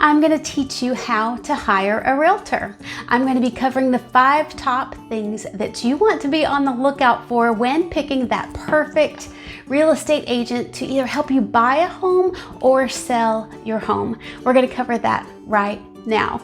I'm going to teach you how to hire a realtor. I'm going to be covering the 5 top things that you want to be on the lookout for when picking that perfect real estate agent to either help you buy a home or sell your home. We're going to cover that right now.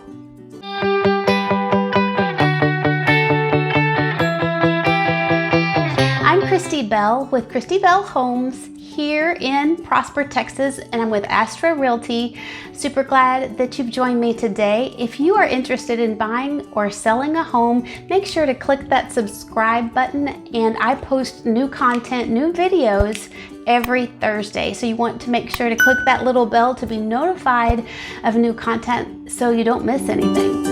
I'm Kristi Bell with Kristi Bell Homes here in Prosper, Texas, and I'm with Astra Realty. Super glad that you've joined me today. If you are interested in buying or selling a home, make sure to click that subscribe button, and I post new content, new videos every Thursday. So you want to make sure to click that little bell to be notified of new content so you don't miss anything.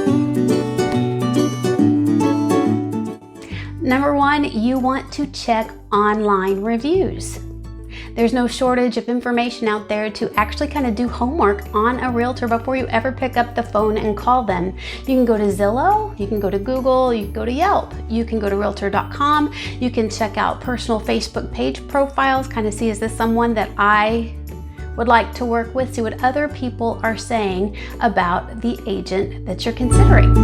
Number 1, you want to check online reviews. There's no shortage of information out there to actually kind of do homework on a realtor before you ever pick up the phone and call them. You can go to Zillow, you can go to Google, you can go to Yelp, you can go to Realtor.com, you can check out personal Facebook page profiles, kind of see, is this someone that I would like to work with, see what other people are saying about the agent that you're considering.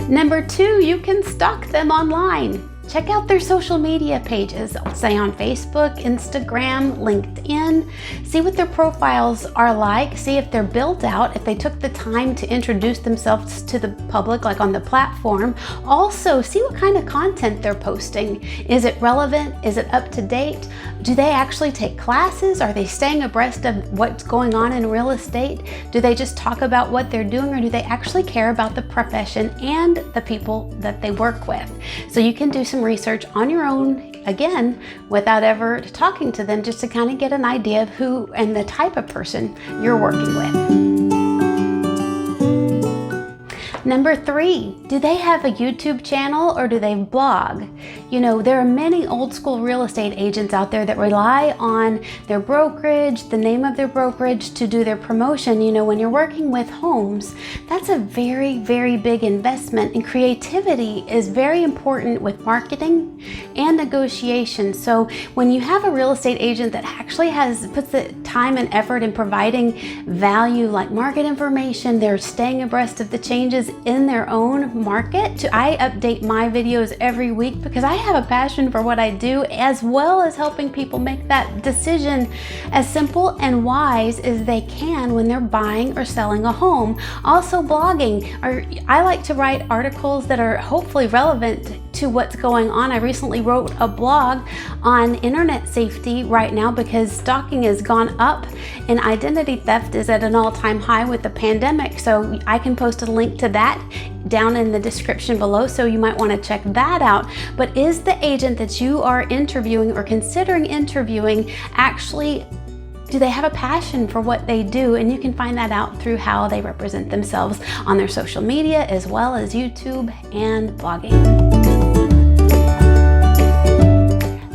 Number 2, you can stalk them online. Check out their social media pages, say on Facebook, Instagram, LinkedIn. See what their profiles are like. See if they're built out, if they took the time to introduce themselves to the public, like on the platform. Also, see what kind of content they're posting. Is it relevant? Is it up to date? Do they actually take classes? Are they staying abreast of what's going on in real estate? Do they just talk about what they're doing, or do they actually care about the profession and the people that they work with? So you can do some research on your own, again, without ever talking to them, just to kind of get an idea of who and the type of person you're working with. Number 3, do they have a YouTube channel or do they blog? You know, there are many old school real estate agents out there that rely on their brokerage, the name of their brokerage, to do their promotion. You know, when you're working with homes, that's a very, very big investment, and creativity is very important with marketing and negotiation. So when you have a real estate agent that actually puts the time and effort in providing value like market information, they're staying abreast of the changes in their own market. I update my videos every week because I have a passion for what I do, as well as helping people make that decision as simple and wise as they can when they're buying or selling a home. Also blogging, I like to write articles that are hopefully relevant to what's going on. I recently wrote a blog on internet safety right now because stalking has gone up and identity theft is at an all-time high with the pandemic. So I can post a link to that down in the description below, so you might want to check that out. But is the agent that you are interviewing or considering interviewing actually, do they have a passion for what they do? And you can find that out through how they represent themselves on their social media, as well as YouTube and blogging.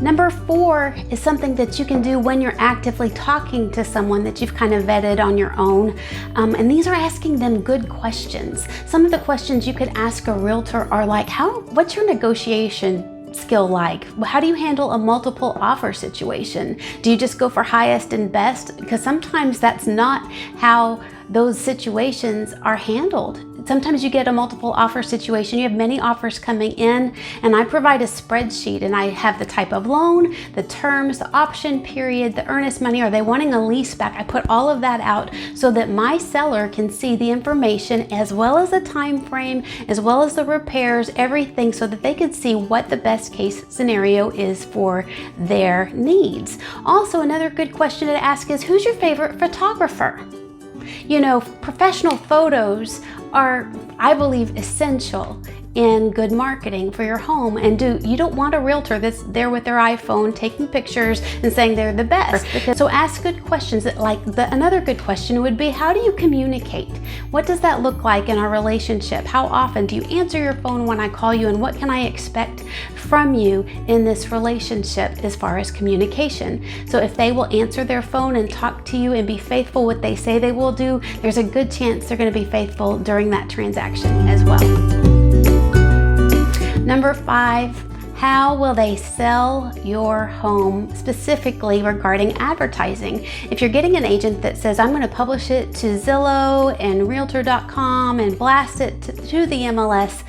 Number 4 is something that you can do when you're actively talking to someone that you've kind of vetted on your own. And these are asking them good questions. Some of the questions you could ask a realtor are like, what's your negotiation skill like? How do you handle a multiple offer situation? Do you just go for highest and best? Because sometimes that's not how those situations are handled. Sometimes you get a multiple offer situation, you have many offers coming in, and I provide a spreadsheet, and I have the type of loan, the terms, the option period, the earnest money, are they wanting a lease back? I put all of that out so that my seller can see the information, as well as the time frame, as well as the repairs, everything, so that they can see what the best case scenario is for their needs. Also, another good question to ask is, who's your favorite photographer? You know, professional photos are, I believe, essential in good marketing for your home. And you don't want a realtor that's there with their iPhone taking pictures and saying they're the best. So ask good questions. Another good question would be, how do you communicate? What does that look like in our relationship? How often do you answer your phone when I call you, and what can I expect from you in this relationship as far as communication? So if they will answer their phone and talk to you and be faithful what they say they will do, there's a good chance they're going to be faithful during that transaction as well. Number 5, How will they sell your home, specifically regarding advertising? If you're getting an agent that says, I'm going to publish it to Zillow and Realtor.com and blast it to the MLS,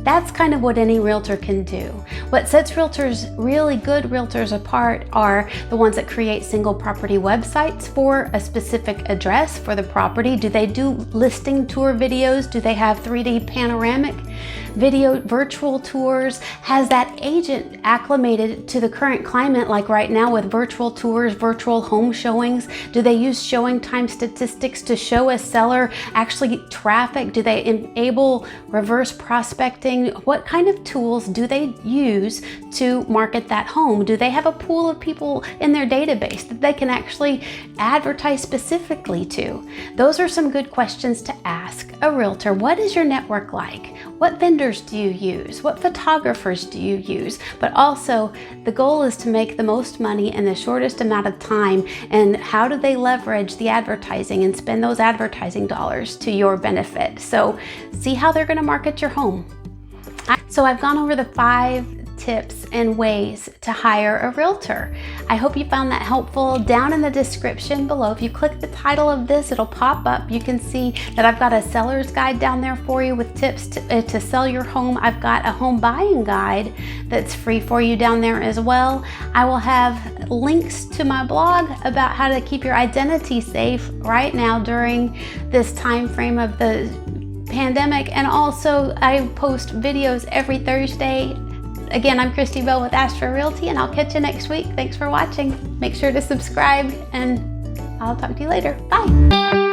that's kind of what any realtor can do. What sets realtors, really good realtors, apart are the ones that create single property websites for a specific address for the property. Do they do listing tour videos? Do they have 3D panoramic video virtual tours? Has that agent acclimated to the current climate, like right now with virtual tours, virtual home showings? Do they use showing time statistics to show a seller actually traffic? Do they enable reverse prospecting? What kind of tools do they use to market that home? Do they have a pool of people in their database that they can actually advertise specifically to? Those are some good questions to ask a realtor. What is your network like? What vendors do you use? What photographers do you use? But also, the goal is to make the most money in the shortest amount of time. And how do they leverage the advertising and spend those advertising dollars to your benefit? So see how they're going to market your home. So I've gone over the 5 tips and ways to hire a realtor. I hope you found that helpful. Down in the description below, if you click the title of this, it'll pop up. You can see that I've got a seller's guide down there for you with tips to sell your home. I've got a home buying guide that's free for you down there as well. I will have links to my blog about how to keep your identity safe right now during this time frame of the pandemic, and also I post videos every Thursday. Again, I'm Kristi with Fathom Realty, and I'll catch you next week. Thanks for watching. Make sure to subscribe, and I'll talk to you later. Bye.